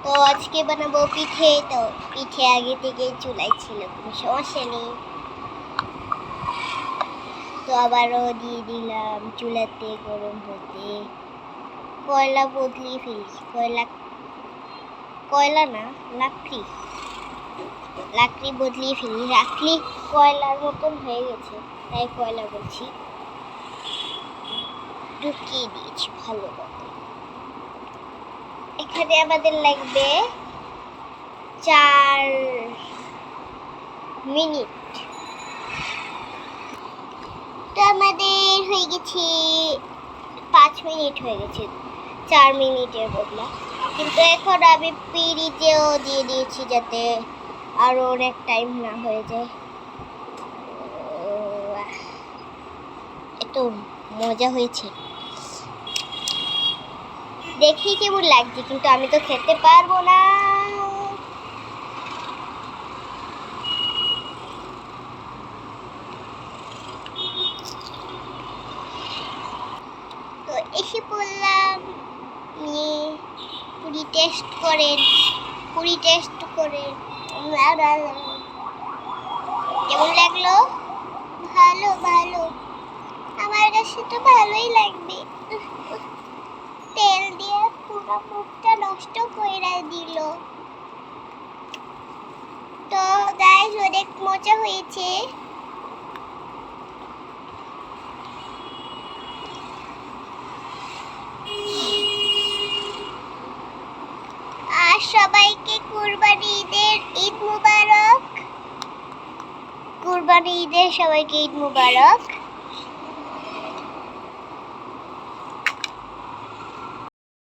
তো আজকে বানাবো পিঠে। তো পিঠে আগে থেকে চুলাই ছিল, কোনো সমস্যা নেই। তো আবারও দিয়ে দিলাম চুলাতে গরম হতে। কয়লা বদলিয়ে ফেলি, কয়লা না লাকড়ি বদলিয়ে ফেলি। লাকড়ি কয়লার মতন হয়ে গেছে, তাই কয়লা বলছি। ঢুকিয়ে দিয়েছি ভালো মতো। এখানে আমাদের লাগবে 4 মিনিট। তো আমাদের হয়ে গেছে 5 মিনিট হয়ে গেছে 4 মিনিটের বদলে। কিন্তু এখন আমি ফ্রিজেও দিয়ে দিয়েছি যাতে আরো অনেক টাইম না হয়ে যায়। এত মজা হয়েছে, দেখি কেমন লাগছে, কিন্তু আমি তো খেতে পারবো না। তো এসে পড়লাম নিয়ে পুরি টেস্ট করেন। কেমন লাগলো? ভালো, আমার কাছে তো ভালোই লাগবে। তেল দিয়ে পুরো মুখটা নষ্ট করে দিল। তো গাইস, অনেক মজা হয়েছে। আর সবাইকে কুরবানি ঈদের ঈদ মুবারক। সবাইকে ঈদ মুবারক।